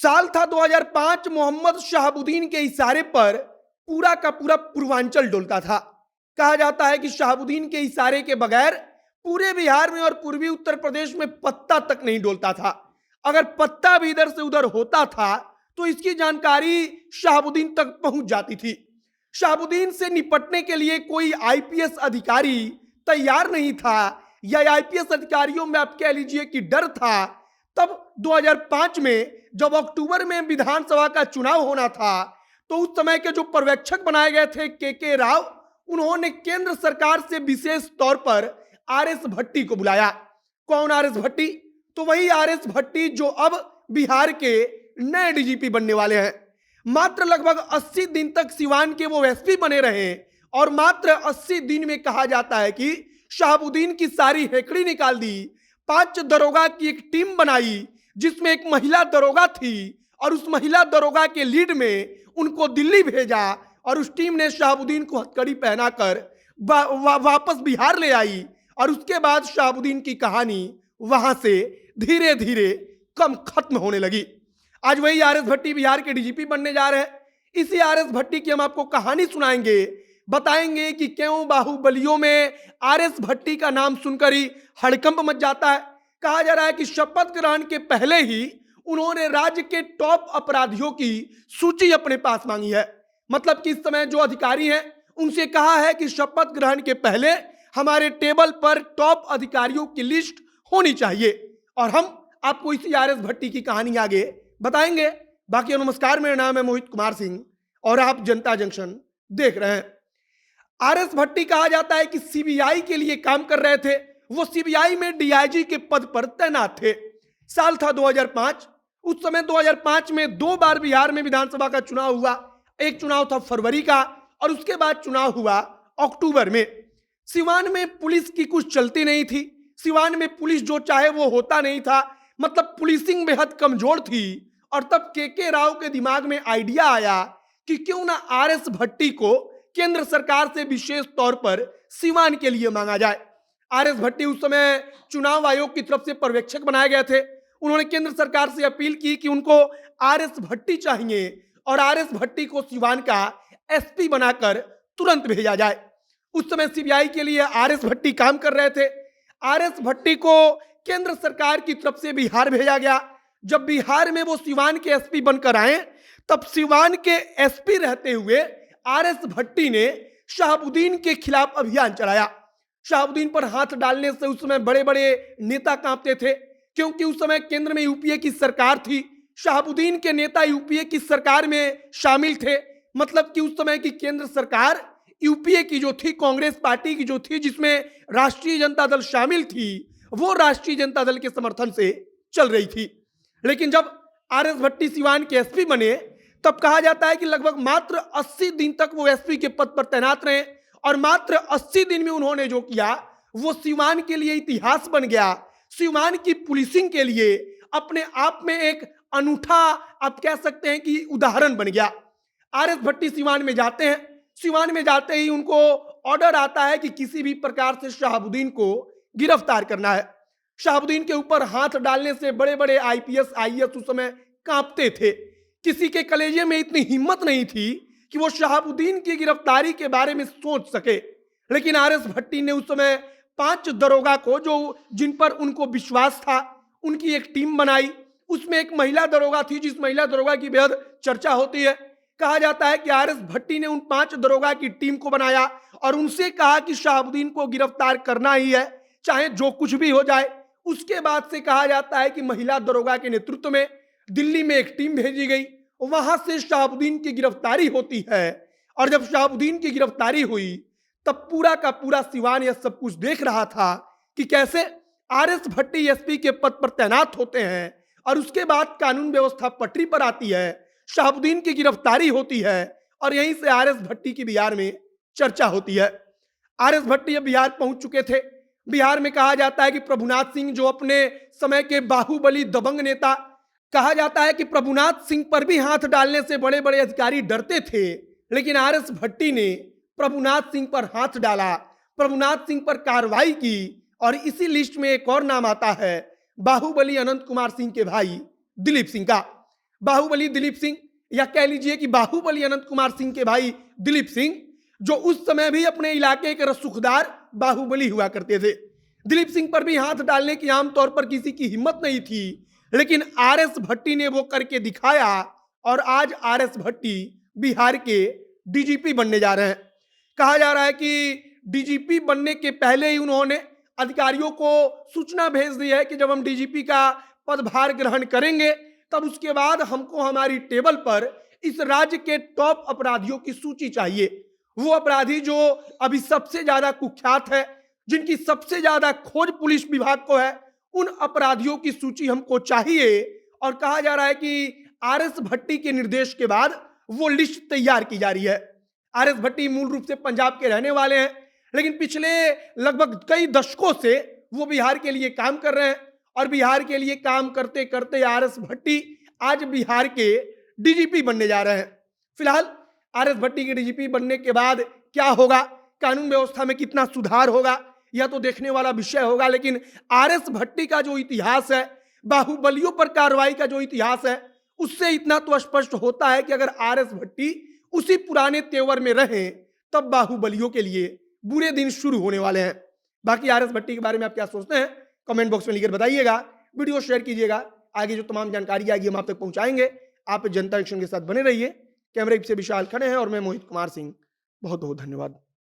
साल था 2005। मोहम्मद शहाबुद्दीन के इशारे पर पूरा का पूरा पूर्वांचल डोलता था। कहा जाता है कि शहाबुद्दीन के इशारे के बगैर पूरे बिहार में और पूर्वी उत्तर प्रदेश में पत्ता तक नहीं डोलता था। अगर पत्ता भी इधर से उधर होता था तो इसकी जानकारी शहाबुद्दीन तक पहुंच जाती थी। शहाबुद्दीन से निपटने के लिए कोई आईपीएस अधिकारी तैयार नहीं था, या आईपीएस अधिकारियों में आप कह लीजिए कि डर था। तब 2005 में जब अक्टूबर में विधानसभा का चुनाव होना था, तो उस समय के जो पर्यवेक्षक बनाए गए थे के राव, उन्होंने केंद्र सरकार से विशेष तौर पर आरएस भट्टी को बुलाया। कौन आरएस भट्टी? तो वही आरएस भट्टी जो अब बिहार के नए डीजीपी बनने वाले हैं। मात्र लगभग 80 दिन तक सिवान के वो एसपी बने रहे, और मात्र 80 दिन में कहा जाता है कि शहाबुद्दीन की सारी हेकड़ी निकाल दी। 5 दरोगा की एक टीम बनाई जिसमें एक महिला दरोगा थी, और उस महिला दरोगा के लीड में उनको दिल्ली भेजा, और उस टीम ने शहाबुद्दीन को हथकड़ी पहनाकर वापस बिहार ले आई। और उसके बाद शहाबुद्दीन की कहानी वहां से धीरे धीरे कम खत्म होने लगी। आज वही आरएस भट्टी बिहार के डीजीपी बनने जा रहे हैं। इसी आरएस भट्टी की हम आपको कहानी सुनाएंगे, बताएंगे कि क्यों बाहुबलियों में आरएस भट्टी का नाम सुनकर ही हड़कंप मच जाता है। कहा जा रहा है कि शपथ ग्रहण के पहले ही उन्होंने राज्य के टॉप अपराधियों की सूची अपने पास मांगी है। मतलब कि इस समय जो अधिकारी हैं उनसे कहा है कि शपथ ग्रहण के पहले हमारे टेबल पर टॉप अधिकारियों की लिस्ट होनी चाहिए। और हम आपको इसी आरएस भट्टी की कहानी आगे बताएंगे। बाकी नमस्कार, मेरा नाम है मोहित कुमार सिंह और आप जनता जंक्शन देख रहे हैं। आरएस भट्टी कहा जाता है कि सीबीआई के लिए काम कर रहे थे। वो सीबीआई में डीआईजी के पद पर तैनात थे। साल था 2005। उस समय 2005 में 2 बार बिहार में विधानसभा का चुनाव हुआ। एक चुनाव था फरवरी का, और उसके बाद चुनाव हुआ अक्टूबर में। सिवान में पुलिस की कुछ चलती नहीं थी। सिवान में पुलिस जो चाहे वो होता नहीं था। मतलब पुलिसिंग बेहद कमजोर थी। और तब के राव के दिमाग में आइडिया आया कि क्यों ना आरएस भट्टी को केंद्र सरकार से विशेष तौर पर सिवान के लिए मांगा जाए। आरएस भट्टी उस समय चुनाव आयोग की तरफ से पर्यवेक्षक बनाए गए थे। उन्होंने केंद्र सरकार से अपील की कि उनको आरएस भट्टी चाहिए, और आरएस भट्टी को सिवान का एसपी बनाकर तुरंत भेजा जाए। उस समय सीबीआई के लिए आरएस भट्टी काम कर रहे थे। आरएस भट्टी को केंद्र सरकार की तरफ से बिहार भेजा गया। जब बिहार में वो सिवान के एसपी बनकर आए, तब सिवान के एसपी रहते हुए आरएस भट्टी ने शहाबुद्दीन के खिलाफ अभियान चलाया। शहाबुद्दीन पर हाथ डालने से उस समय बड़े बड़े नेता कांपते थे, क्योंकि उस समय केंद्र में यूपीए की सरकार थी। शहाबुद्दीन के नेता यूपीए की सरकार में शामिल थे। मतलब कि उस समय की केंद्र सरकार यूपीए की जो थी, कांग्रेस पार्टी की जो थी, जिसमें राष्ट्रीय जनता दल शामिल थी, वो राष्ट्रीय जनता दल के समर्थन से चल रही थी। लेकिन जब आरएस भट्टी सिवान के एसपी बने, तब कहा जाता है कि लगभग मात्र 80 दिन तक वो एसपी के पद पर तैनात रहे, और मात्र 80 दिन में उन्होंने जो किया वो सिवान के लिए इतिहास बन गया। सिवान की पुलिसिंग के लिए अपने आप में एक अनूठा, आप कह सकते हैं कि उदाहरण बन गया। आरएस भट्टी सिवान में जाते हैं। सिवान में जाते ही उनको ऑर्डर आता है कि किसी भी प्रकार से शहाबुद्दीन को गिरफ्तार करना है। शहाबुद्दीन के ऊपर हाथ डालने से बड़े बड़े आईपीएस आईएएस उस समय कांपते थे। किसी के कलेजे में इतनी हिम्मत नहीं थी कि वो शहाबुद्दीन की गिरफ्तारी के बारे में सोच सके। लेकिन आरएस भट्टी ने उस समय 5 दरोगा को, जो जिन पर उनको विश्वास था, उनकी एक टीम बनाई। उसमें एक महिला दरोगा थी, जिस महिला दरोगा की बेहद चर्चा होती है। कहा जाता है कि आरएस भट्टी ने उन 5 दरोगा की टीम को बनाया और उनसे कहा कि शहाबुद्दीन को गिरफ्तार करना ही है, चाहे जो कुछ भी हो जाए। उसके बाद से कहा जाता है कि महिला दरोगा के नेतृत्व में दिल्ली में एक टीम भेजी गई। वहां से शहाबुद्दीन की गिरफ्तारी होती है, और जब शहाबुद्दीन की गिरफ्तारी हुई, तब पूरा का पूरा सिवान यह सब कुछ देख रहा था कि कैसे आरएस भट्टी एसपी के पद पर तैनात होते हैं, और उसके बाद कानून व्यवस्था पटरी पर आती है, शहाबुद्दीन की गिरफ्तारी होती है, और यहीं से आरएस भट्टी की बिहार में चर्चा होती है। आरएस भट्टी अब बिहार पहुंच चुके थे। बिहार में कहा जाता है कि प्रभुनाथ सिंह, जो अपने समय के बाहुबली दबंग नेता, कहा जाता है कि प्रभुनाथ सिंह पर भी हाथ डालने से बड़े बड़े अधिकारी डरते थे। लेकिन आरएस भट्टी ने प्रभुनाथ सिंह पर हाथ डाला, प्रभुनाथ सिंह पर कार्रवाई की, और इसी लिस्ट में एक और नाम आता है, बाहुबली अनंत कुमार सिंह के भाई दिलीप सिंह का। बाहुबली दिलीप सिंह, या कह लीजिए कि बाहुबली अनंत कुमार सिंह के भाई दिलीप सिंह, जो उस समय भी अपने इलाके के रसूखदार बाहुबली हुआ करते थे। दिलीप सिंह पर भी हाथ डालने की आमतौर पर किसी की हिम्मत नहीं थी, लेकिन आरएस भट्टी ने वो करके दिखाया और आज आरएस भट्टी बिहार के डीजीपी बनने जा रहे हैं। कहा जा रहा है कि डीजीपी बनने के पहले ही उन्होंने अधिकारियों को सूचना भेज दी है कि जब हम डीजीपी का पदभार ग्रहण करेंगे तब उसके बाद हमको हमारी टेबल पर इस राज्य के टॉप अपराधियों की सूची चाहिए। वो अपराधी जो अभी सबसे ज्यादा कुख्यात है, जिनकी सबसे ज्यादा खोज पुलिस विभाग को है, उन अपराधियों की सूची हमको चाहिए। और कहा जा रहा है कि आरएस भट्टी के निर्देश के बाद वो लिस्ट तैयार की जा रही है। आरएस भट्टी मूल रूप से पंजाब के रहने वाले हैं, लेकिन पिछले लगभग कई दशकों से वो बिहार के लिए काम कर रहे हैं और बिहार के लिए काम करते करते आरएस भट्टी आज बिहार के डीजीपी बनने जा रहे हैं। फिलहाल आरएस भट्टी के डीजीपी बनने के बाद क्या होगा, कानून व्यवस्था में कितना सुधार होगा, यह तो देखने वाला विषय होगा। लेकिन आरएस भट्टी का जो इतिहास है, बाहुबलियों पर कार्रवाई का जो इतिहास है, उससे इतना तो स्पष्ट होता है कि अगर आरएस भट्टी उसी पुराने तेवर में रहे तब बाहुबलियों के लिए बुरे दिन शुरू होने वाले हैं। बाकी आरएस भट्टी के बारे में आप क्या सोचते हैं, कमेंट बॉक्स में लिखकर बताइएगा। वीडियो शेयर कीजिएगा, आगे जो तमाम जानकारी आएगी हम आप तक पहुंचाएंगे। आप जनता एक्शन के साथ बने रहिए। कैमरे से विशाल खड़े हैं और मैं मोहित कुमार सिंह। बहुत बहुत धन्यवाद।